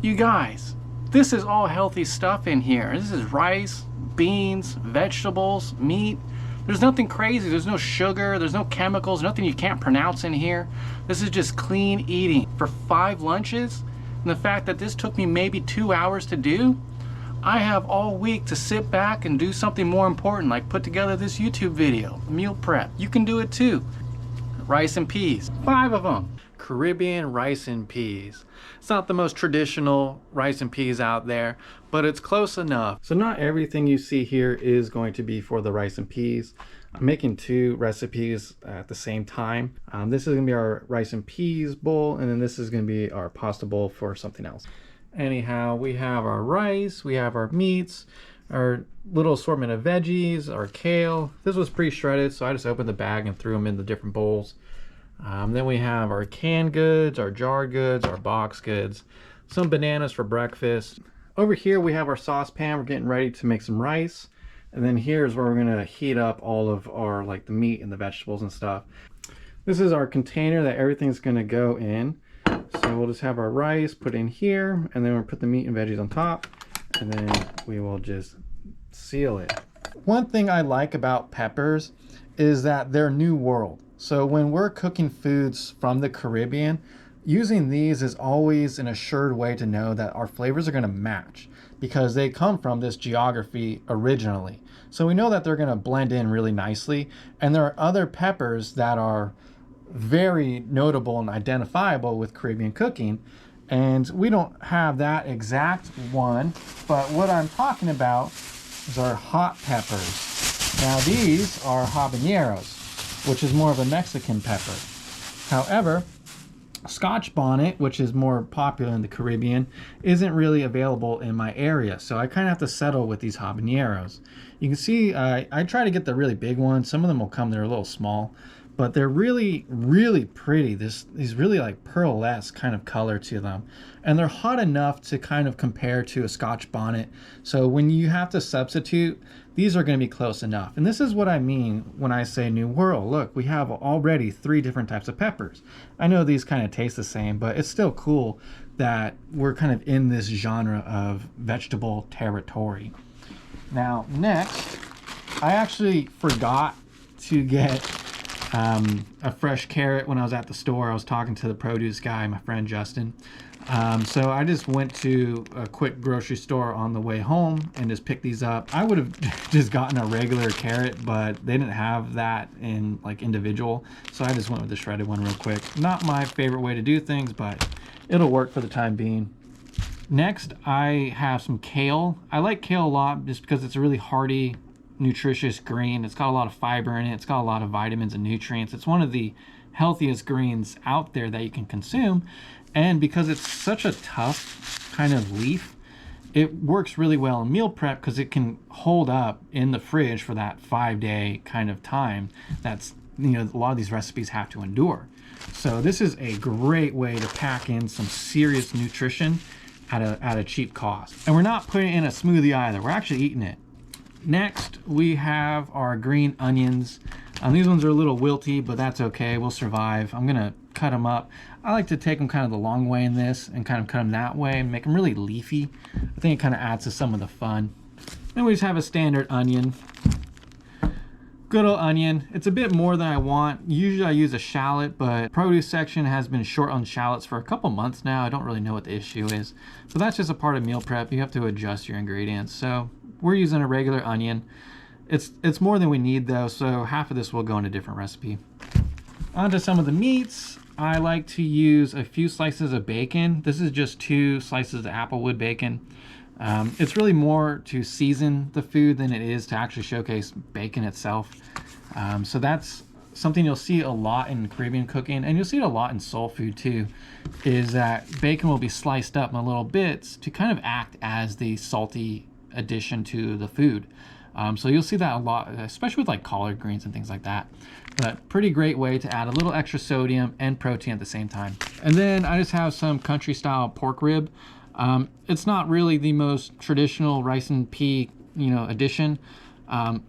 You guys, this is all healthy stuff in here. This is rice, beans, vegetables, meat. There's nothing crazy. There's no sugar, there's no chemicals, nothing you can't pronounce in here. This is just clean eating. For 5 lunches, and the fact that this took me maybe 2 hours to do, I have all week to sit back and do something more important, like put together this YouTube video, meal prep. You can do it too. Rice and peas, 5 of them. Caribbean rice and peas. It's not the most traditional rice and peas out there, but it's close enough. So not everything you see here is going to be for the rice and peas. I'm making 2 recipes at the same time. This is gonna be our rice and peas bowl, and then this is gonna be our pasta bowl for something else. Anyhow, we have our rice, we have our meats, our little assortment of veggies, our kale. This was pre-shredded, so I just opened the bag and threw them in the different bowls. Then we have our canned goods, our jarred goods, our box goods, some bananas for breakfast. Over here we have our saucepan. We're getting ready to make some rice. And then here's where we're gonna heat up all of our, like, the meat and the vegetables and stuff. This is our container that everything's gonna go in. So we'll just have our rice put in here, and then we'll put the meat and veggies on top, and then we will just seal it. One thing I like about peppers is that they're new world. So when we're cooking foods from the Caribbean, using these is always an assured way to know that our flavors are gonna match, because they come from this geography originally. So we know that they're gonna blend in really nicely. And there are other peppers that are very notable and identifiable with Caribbean cooking, and we don't have that exact one, but what I'm talking about is our hot peppers. Now these are habaneros, which is more of a Mexican pepper. However, Scotch bonnet, which is more popular in the Caribbean, isn't really available in my area, so I kind of have to settle with these habaneros. You can see I try to get the really big ones. Some of them will come, they're a little small, but they're really, really pretty. These really like pearlesque kind of color to them. And they're hot enough to kind of compare to a Scotch bonnet. So when you have to substitute, these are gonna be close enough. And this is what I mean when I say new world. Look, we have already 3 different types of peppers. I know these kind of taste the same, but it's still cool that we're kind of in this genre of vegetable territory. Now, next, I actually forgot to get a fresh carrot when I was at the store. I was talking to the produce guy, my friend Justin. So I just went to a quick grocery store on the way home and just picked these up. I would have just gotten a regular carrot, but they didn't have that in like individual. So I just went with the shredded one real quick. Not my favorite way to do things, but it'll work for the time being. Next, I have some kale. I like kale a lot just because it's a really hearty, nutritious green. It's got a lot of fiber in it. It's got a lot of vitamins and nutrients. It's one of the healthiest greens out there that you can consume. And because it's such a tough kind of leaf, it works really well in meal prep because it can hold up in the fridge for that 5-day kind of time that's, you know, a lot of these recipes have to endure. So this is a great way to pack in some serious nutrition at a cheap cost. And we're not putting it in a smoothie either. We're actually eating it. Next, we have our green onions. These ones are a little wilty, but that's okay. We'll survive. I'm gonna cut them up. I like to take them kind of the long way in this and kind of cut them that way and make them really leafy. I think it kind of adds to some of the fun. Then we just have a standard onion. Good old onion. It's a bit more than I want. Usually I use a shallot, but produce section has been short on shallots for a couple months now. I don't really know what the issue is. So that's just a part of meal prep. You have to adjust your ingredients. So we're using a regular onion. It's more than we need though, so half of this will go in a different recipe. On to some of the meats. I like to use a few slices of bacon. This is just 2 slices of applewood bacon. It's really more to season the food than it is to actually showcase bacon itself. So that's something you'll see a lot in Caribbean cooking, and you'll see it a lot in soul food too, is that bacon will be sliced up in little bits to kind of act as the salty addition to the food. So you'll see that a lot, especially with like collard greens and things like that. But pretty great way to add a little extra sodium and protein at the same time. And then I just have some country style pork rib. It's not really the most traditional rice and pea, addition.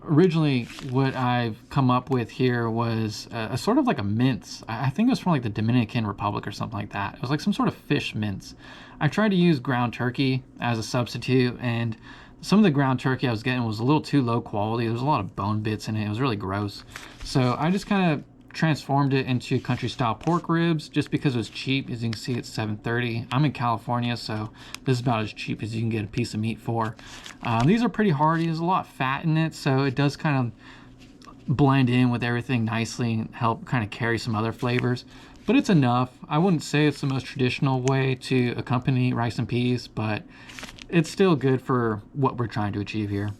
Originally, what I've come up with here was a sort of like a mince. I think it was from like the Dominican Republic or something like that. It was like some sort of fish mince. I tried to use ground turkey as a substitute, and some of the ground turkey I was getting was a little too low quality. There was a lot of bone bits in it. It was really gross. So I just kind of transformed it into country style pork ribs just because it was cheap. As you can see, it's $7.30. I'm in California, so this is about as cheap as you can get a piece of meat for. These are pretty hearty. There's a lot of fat in it, so it does kind of blend in with everything nicely and help kind of carry some other flavors. But it's enough. I wouldn't say it's the most traditional way to accompany rice and peas, but it's still good for what we're trying to achieve here.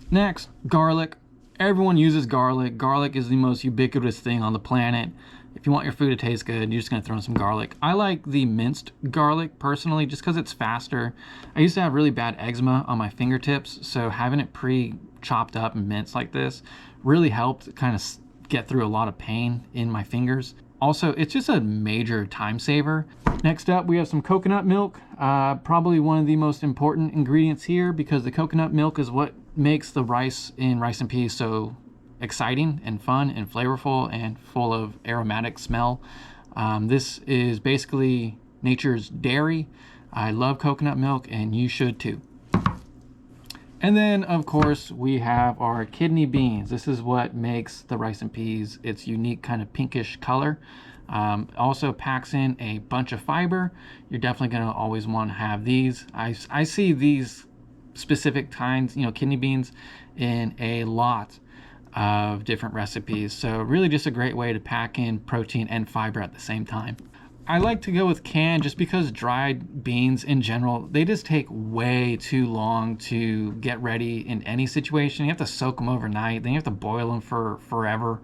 Next, garlic. Everyone uses garlic. Garlic is the most ubiquitous thing on the planet. If you want your food to taste good, you're just gonna throw in some garlic. I like the minced garlic personally, just because it's faster. I used to have really bad eczema on my fingertips, so having it pre-chopped up and minced like this really helped kind of get through a lot of pain in my fingers. Also, it's just a major time saver. Next up, we have some coconut milk. Probably one of the most important ingredients here, because the coconut milk is what makes the rice in rice and peas so exciting and fun and flavorful and full of aromatic smell. This is basically nature's dairy. I love coconut milk, and you should too. And then, of course, we have our kidney beans. This is what makes the rice and peas its unique kind of pinkish color. Also packs in a bunch of fiber. You're definitely going to always want to have these. I see these specific kinds, kidney beans, in a lot of different recipes. So really just a great way to pack in protein and fiber at the same time. I like to go with canned just because dried beans in general, they just take way too long to get ready in any situation. You have to soak them overnight, then you have to boil them for forever.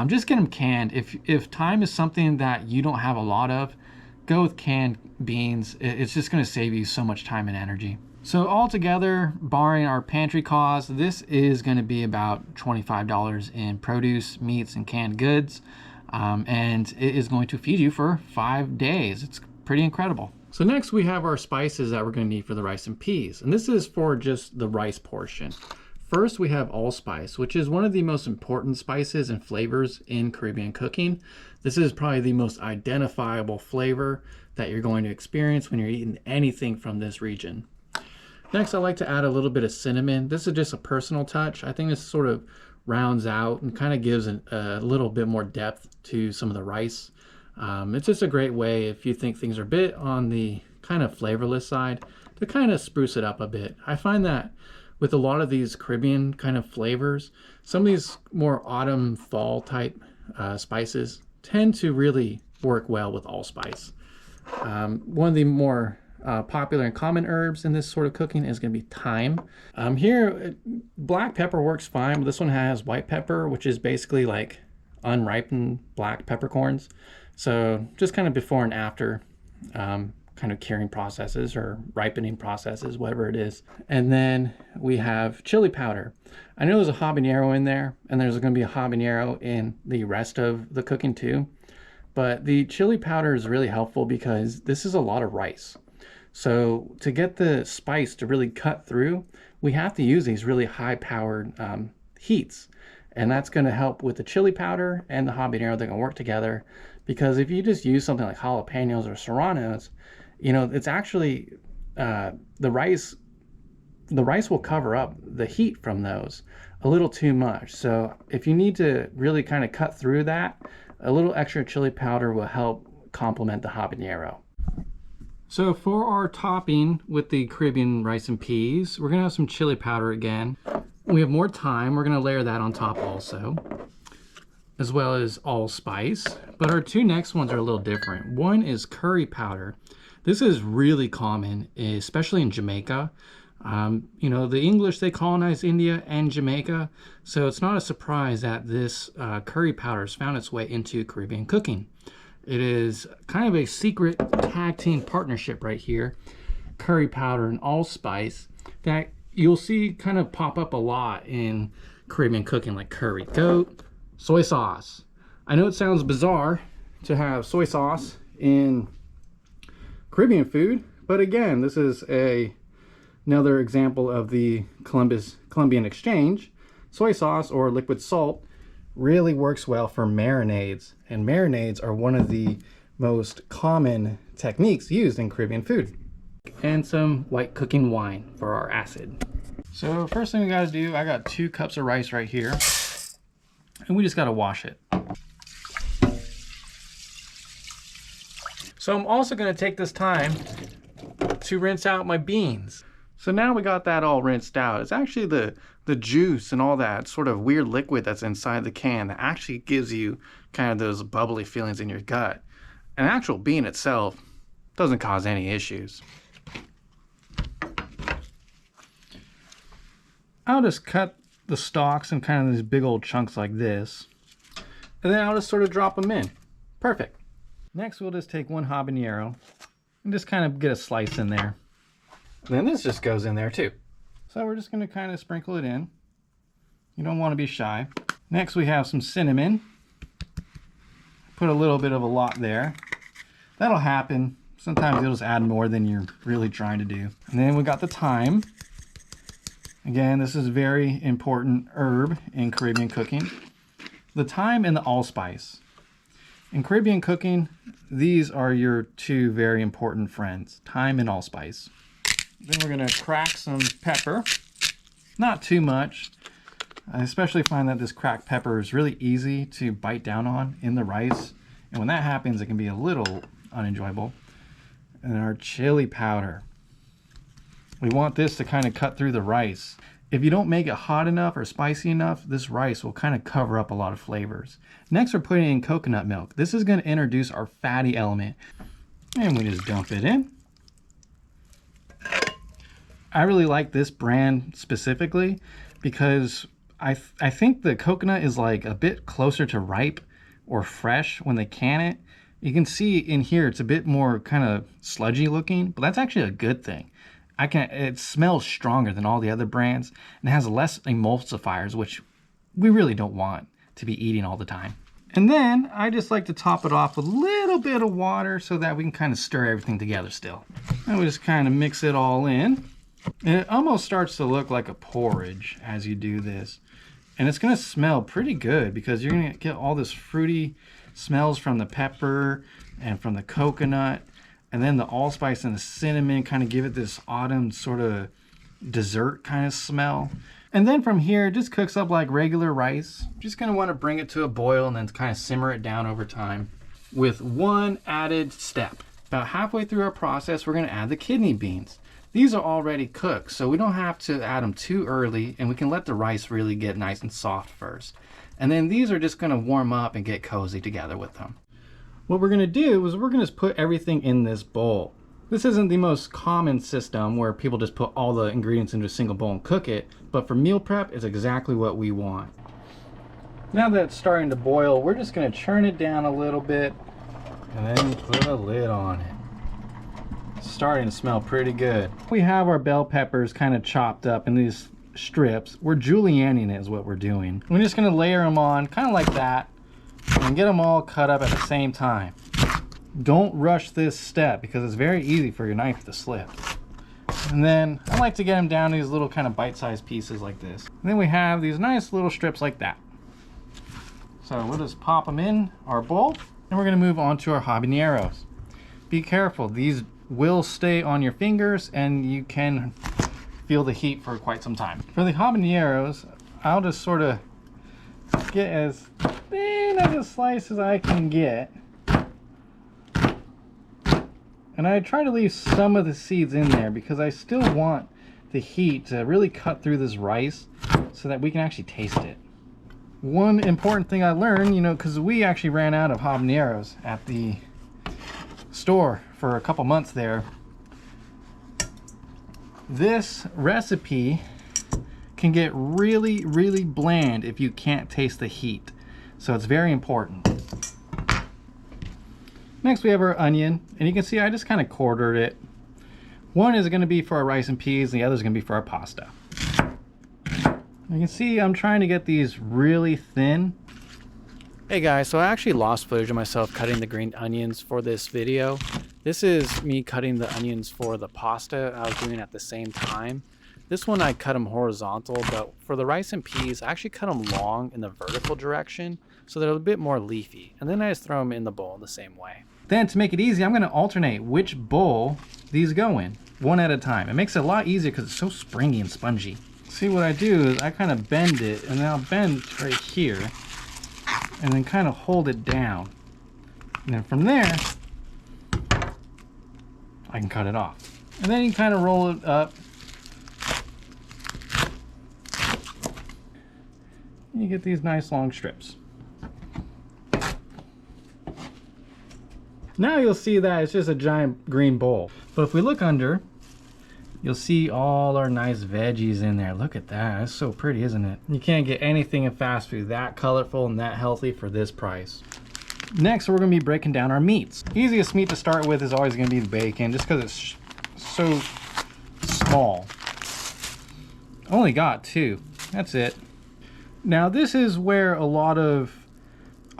Just get them canned. If time is something that you don't have a lot of, go with canned beans. It's just going to save you so much time and energy. So altogether, barring our pantry costs, this is going to be about $25 in produce, meats, and canned goods. And it is going to feed you for 5 days. It's pretty incredible. So next we have our spices that we're going to need for the rice and peas. And this is for just the rice portion. First, we have allspice, which is one of the most important spices and flavors in Caribbean cooking. This is probably the most identifiable flavor that you're going to experience when you're eating anything from this region. Next, I like to add a little bit of cinnamon. This is just a personal touch. I think this sort of rounds out and kind of gives a little bit more depth to some of the rice. It's just a great way, if you think things are a bit on the kind of flavorless side, to kind of spruce it up a bit. I find that with a lot of these Caribbean kind of flavors, some of these more autumn fall type spices tend to really work well with allspice. One of the more popular and common herbs in this sort of cooking is going to be thyme. Here, black pepper works fine, but this one has white pepper, which is basically like unripened black peppercorns. So just kind of before and after kind of curing processes or ripening processes, whatever it is. And then we have chili powder. I know there's a habanero in there, and there's going to be a habanero in the rest of the cooking too. But the chili powder is really helpful because this is a lot of rice. So to get the spice to really cut through, we have to use these really high-powered heats. And that's going to help with the chili powder and the habanero. They're going to work together, because if you just use something like jalapenos or serranos, it's actually the rice will cover up the heat from those a little too much. So if you need to really kind of cut through that, a little extra chili powder will help complement the habanero. So for our topping with the Caribbean rice and peas, we're gonna have some chili powder again. We have more thyme, we're gonna layer that on top also, as well as allspice. But our two next ones are a little different. One is curry powder. This is really common, especially in Jamaica. The English, they colonized India and Jamaica, so it's not a surprise that this curry powder has found its way into Caribbean cooking. It is kind of a secret tag team partnership right here, curry powder and allspice, that you'll see kind of pop up a lot in Caribbean cooking, like curry goat, soy sauce. I know it sounds bizarre to have soy sauce in Caribbean food, but again, this is a Another example of the Colombian exchange, soy sauce or liquid salt really works well for marinades. And marinades are one of the most common techniques used in Caribbean food. And some white cooking wine for our acid. So first thing we gotta do, I got 2 cups of rice right here. And we just gotta wash it. So I'm also gonna take this time to rinse out my beans. So now we got that all rinsed out. It's actually the juice and all that sort of weird liquid that's inside the can that actually gives you kind of those bubbly feelings in your gut. An actual bean itself doesn't cause any issues. I'll just cut the stalks in kind of these big old chunks like this. And then I'll just sort of drop them in. Perfect. Next we'll just take 1 habanero and just kind of get a slice in there. And then this just goes in there too. So we're just going to kind of sprinkle it in. You don't want to be shy. Next we have some cinnamon. Put a little bit of a lot there. That'll happen. Sometimes you'll just add more than you're really trying to do. And then we got the thyme. Again, this is a very important herb in Caribbean cooking. The thyme and the allspice. In Caribbean cooking, these are your 2 very important friends, thyme and allspice. Then we're gonna crack some pepper. Not too much. I especially find that this cracked pepper is really easy to bite down on in the rice. And when that happens, it can be a little unenjoyable. And our chili powder. We want this to kind of cut through the rice. If you don't make it hot enough or spicy enough, this rice will kind of cover up a lot of flavors. Next, we're putting in coconut milk. This is going to introduce our fatty element. And we just dump it in. I really like this brand specifically because I think the coconut is like a bit closer to ripe or fresh when they can it. You can see in here it's a bit more kind of sludgy looking, but that's actually a good thing. It smells stronger than all the other brands and has less emulsifiers, which we really don't want to be eating all the time. And then I just like to top it off with a little bit of water so that we can kind of stir everything together still. And we just kind of mix it all in. And it almost starts to look like a porridge as you do this. And it's going to smell pretty good because you're going to get all this fruity smells from the pepper and from the coconut. And then the allspice and the cinnamon kind of give it this autumn sort of dessert kind of smell. And then from here, it just cooks up like regular rice. Just going to want to bring it to a boil and then kind of simmer it down over time with one added step. About halfway through our process, we're going to add the kidney beans. These are already cooked, so we don't have to add them too early, and we can let the rice really get nice and soft first. And then these are just going to warm up and get cozy together with them. What we're going to do is we're going to put everything in this bowl. This isn't the most common system where people just put all the ingredients into a single bowl and cook it, but for meal prep, it's exactly what we want. Now that it's starting to boil, we're just going to churn it down a little bit and then put a lid on it. It's starting to smell pretty good. We have our bell peppers kind of chopped up in these strips. We're julienning it is what we're doing. We're just going to layer them on kind of like that and get them all cut up at the same time. Don't rush this step because it's very easy for your knife to slip. And then I like to get them down to these little kind of bite-sized pieces like this. And then we have these nice little strips like that. So we'll just pop them in our bowl and we're going to move on to our habaneros. Be careful, these will stay on your fingers and you can feel the heat for quite some time. For the habaneros, I'll just sort of get as thin of a slice as I can get. And I try to leave some of the seeds in there because I still want the heat to really cut through this rice so that we can actually taste it. One important thing I learned, because we actually ran out of habaneros at the store for a couple months there. This recipe can get really, really bland if you can't taste the heat. So it's very important. Next we have our onion, and you can see I just kind of quartered it. One is going to be for our rice and peas, and the other is going to be for our pasta. You can see I'm trying to get these really thin. Hey guys, so I actually lost footage of myself cutting the green onions for this video. This is me cutting the onions for the pasta I was doing at the same time. This one I cut them horizontal, but for the rice and peas, I actually cut them long in the vertical direction so they're a bit more leafy. And then I just throw them in the bowl the same way. Then to make it easy, I'm gonna alternate which bowl these go in, one at a time. It makes it a lot easier because it's so springy and spongy. See, what I do is I kind of bend it, and then I'll bend right here, and then kind of hold it down. And then from there, I can cut it off. And then you kind of roll it up. You get these nice long strips. Now you'll see that it's just a giant green bowl. But if we look under, you'll see all our nice veggies in there. Look at that, that's so pretty, isn't it? You can't get anything in fast food that colorful and that healthy for this price. Next, we're gonna be breaking down our meats. Easiest meat to start with is always gonna be the bacon, just because it's so small. Only got 2, that's it. Now this is where a lot of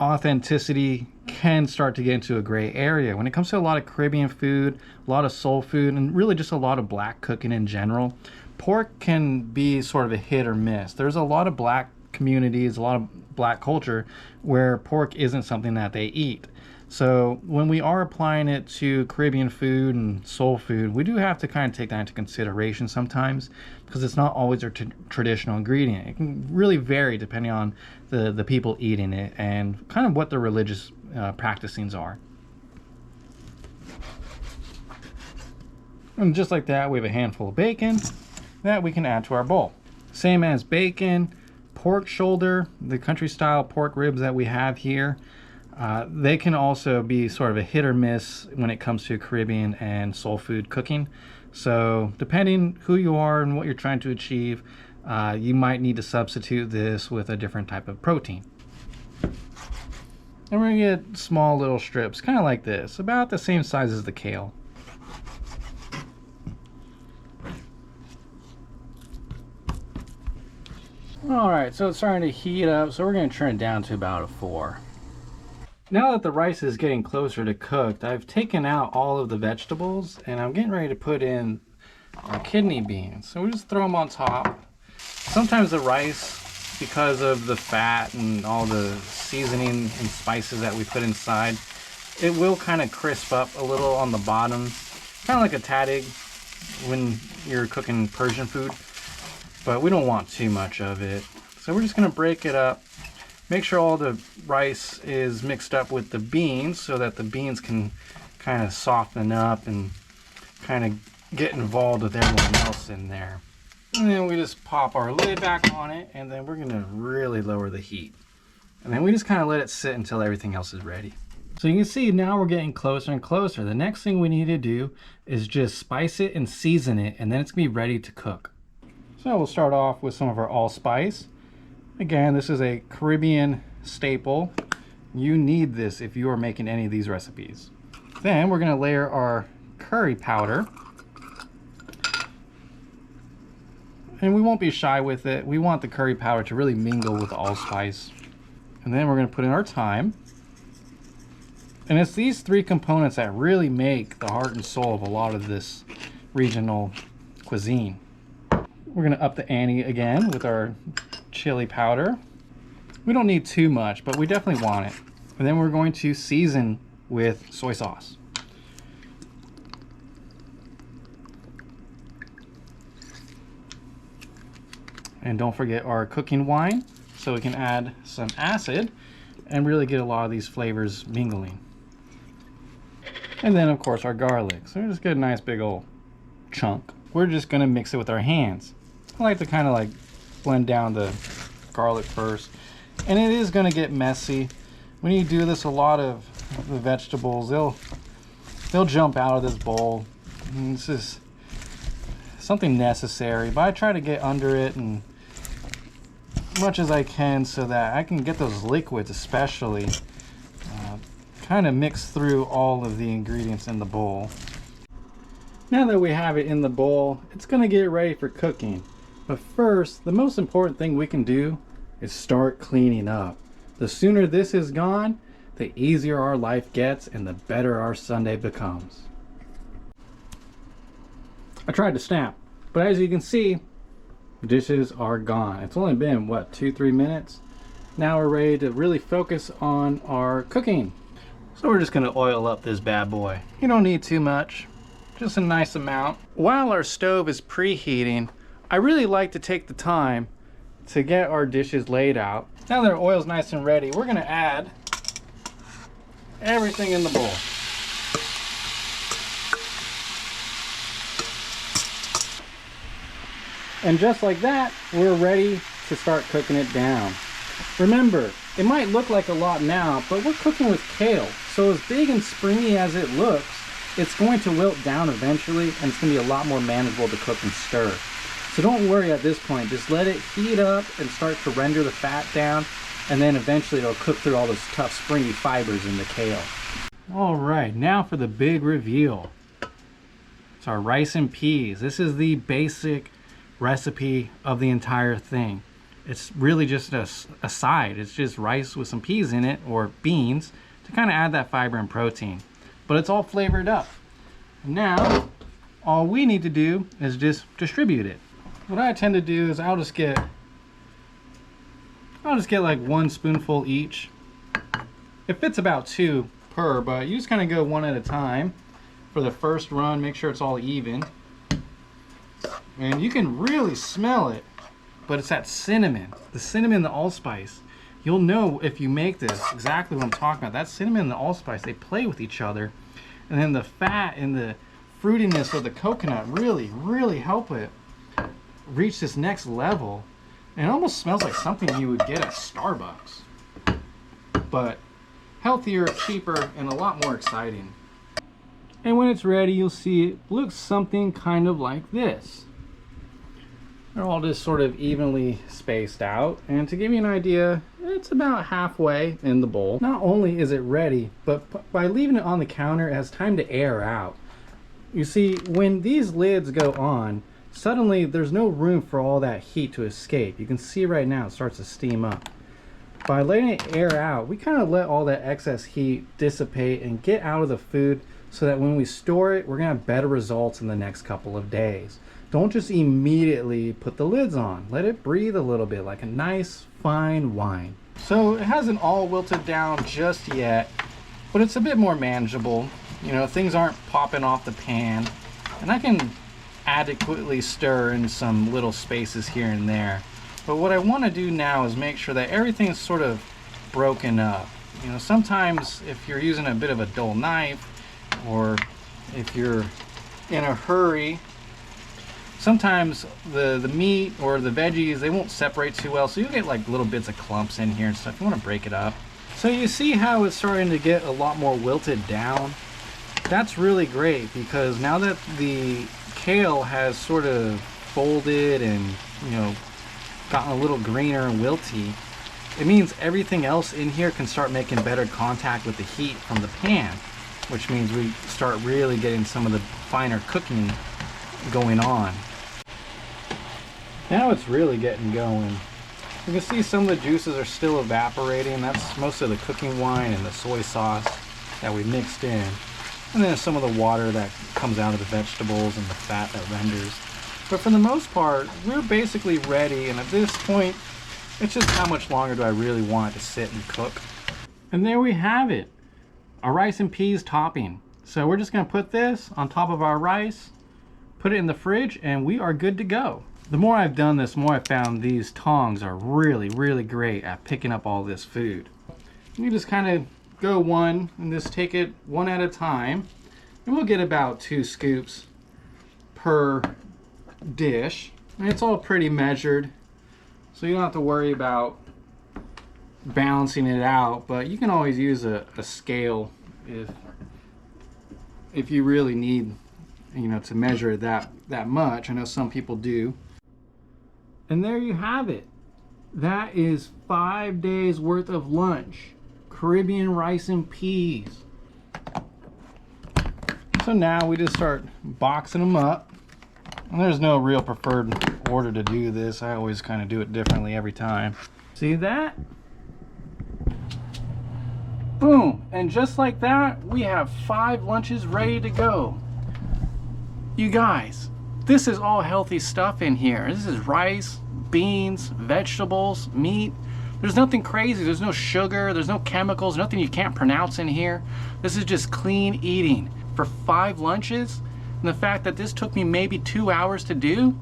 authenticity can start to get into a gray area. When it comes to a lot of Caribbean food, a lot of soul food, and really just a lot of black cooking in general, pork can be sort of a hit or miss. There's a lot of black communities, a lot of black culture where pork isn't something that they eat. So when we are applying it to Caribbean food and soul food, we do have to kind of take that into consideration sometimes, because it's not always a traditional ingredient. It can really vary depending on the people eating it and kind of what their religious practicings are. And just like that, we have a handful of bacon that we can add to our bowl. Same as bacon, pork shoulder, the country style pork ribs that we have here. They can also be sort of a hit or miss when it comes to Caribbean and soul food cooking. So depending who you are and what you're trying to achieve, you might need to substitute this with a different type of protein. And we're gonna get small little strips, kind of like this, about the same size as the kale. All right, so it's starting to heat up, so we're gonna turn it down to about a 4. Now that the rice is getting closer to cooked, I've taken out all of the vegetables and I'm getting ready to put in our kidney beans. So we just throw them on top. Sometimes the rice, because of the fat and all the seasoning and spices that we put inside, it will kind of crisp up a little on the bottom, kind of like a tadig when you're cooking Persian food, but we don't want too much of it. So we're just gonna break it up. Make sure all the rice is mixed up with the beans so that the beans can kind of soften up and kind of get involved with everyone else in there. And then we just pop our lid back on it, and then we're gonna really lower the heat. And then we just kind of let it sit until everything else is ready. So you can see now we're getting closer and closer. The next thing we need to do is just spice it and season it, and then it's gonna be ready to cook. So we'll start off with some of our allspice. Again, this is a Caribbean staple. You need this if you are making any of these recipes. Then we're gonna layer our curry powder. And we won't be shy with it. We want the curry powder to really mingle with the allspice. And then we're gonna put in our thyme. And it's these 3 components that really make the heart and soul of a lot of this regional cuisine. We're gonna up the ante again with our chili powder. We don't need too much, but we definitely want it. And then we're going to season with soy sauce. And don't forget our cooking wine, so we can add some acid and really get a lot of these flavors mingling. And then of course our garlic. So just get a nice big old chunk. We're just gonna mix it with our hands. I like to kind of like blend down the garlic first. And it is gonna get messy. When you do this, a lot of the vegetables, they'll jump out of this bowl. And this is something necessary, but I try to get under it and as much as I can so that I can get those liquids especially kind of mix through all of the ingredients in the bowl. Now that we have it in the bowl, it's gonna get ready for cooking. But first, the most important thing we can do is start cleaning up. The sooner this is gone, the easier our life gets and the better our Sunday becomes. I tried to snap, but as you can see, dishes are gone. It's only been, what, 2-3 minutes? Now we're ready to really focus on our cooking. So we're just gonna oil up this bad boy. You don't need too much, just a nice amount. While our stove is preheating, I really like to take the time to get our dishes laid out. Now that our oil's nice and ready, we're gonna add everything in the bowl. And just like that, we're ready to start cooking it down. Remember, it might look like a lot now, but we're cooking with kale. So as big and springy as it looks, it's going to wilt down eventually, and it's going to be a lot more manageable to cook and stir. So don't worry at this point, just let it heat up and start to render the fat down, and then eventually it'll cook through all those tough springy fibers in the kale. All right, now for the big reveal. It's our rice and peas. This is the basic recipe of the entire thing. It's really just a side. It's just rice with some peas in it, or beans, to kind of add that fiber and protein. But it's all flavored up. Now, all we need to do is just distribute it. What I tend to do is I'll just get like 1 spoonful each. It fits about 2 per, but you just kind of go one at a time for the first run. Make sure it's all even. And you can really smell it, but it's that cinnamon, the allspice. You'll know if you make this exactly what I'm talking about. That cinnamon and the allspice, they play with each other. And then the fat and the fruitiness of the coconut really help it reach this next level. And it almost smells like something you would get at Starbucks. But healthier, cheaper, and a lot more exciting. And when it's ready, you'll see it looks something kind of like this. They're all just sort of evenly spaced out, and to give you an idea, it's about halfway in the bowl. Not only is it ready, but by leaving it on the counter, it has time to air out. You see, when these lids go on, suddenly there's no room for all that heat to escape. You can see right now it starts to steam up. By letting it air out, we kind of let all that excess heat dissipate and get out of the food, so that when we store it, we're gonna have better results in the next couple of days. Don't just immediately put the lids on. Let it breathe a little bit, like a nice fine wine. So it hasn't all wilted down just yet, but it's a bit more manageable. You know, things aren't popping off the pan, and I can adequately stir in some little spaces here and there. But what I want to do now is make sure that everything's sort of broken up. You know, sometimes if you're using a bit of a dull knife, or if you're in a hurry, sometimes the meat or the veggies, they won't separate too well, so you'll get like little bits of clumps in here and stuff. You want to break it up. So you see how it's starting to get a lot more wilted down? That's really great, because now that the kale has sort of folded and, you know, gotten a little greener and wilty, it means everything else in here can start making better contact with the heat from the pan, which means we start really getting some of the finer cooking going on. Now it's really getting going. You can see some of the juices are still evaporating. That's most of the cooking wine and the soy sauce that we mixed in. And then some of the water that comes out of the vegetables and the fat that renders. But for the most part, we're basically ready, and at this point, it's just how much longer do I really want it to sit and cook. And there we have it, a rice and peas topping. So we're just gonna put this on top of our rice, put it in the fridge, and we are good to go. The more I've done this, the more I've found these tongs are really great at picking up all this food. You just kind of go one and just take it one at a time, and we'll get about 2 scoops per dish. And it's all pretty measured, so you don't have to worry about balancing it out, but you can always use a scale if you really need, you know, to measure that much. I know some people do. And there you have it. That is 5 days worth of lunch. Caribbean rice and peas. So now we just start boxing them up. And there's no real preferred order to do this. I always kind of do it differently every time. See that? Boom. And just like that, we have 5 lunches ready to go. You guys, This is all healthy stuff in here. This is rice, beans, vegetables, meat. There's nothing crazy. There's no sugar. There's no chemicals. Nothing you can't pronounce in here. This is just clean eating. For 5 lunches, and the fact that this took me maybe 2 hours to do,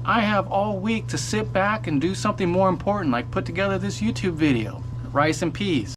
I have all week to sit back and do something more important, like put together this YouTube video. Rice and peas.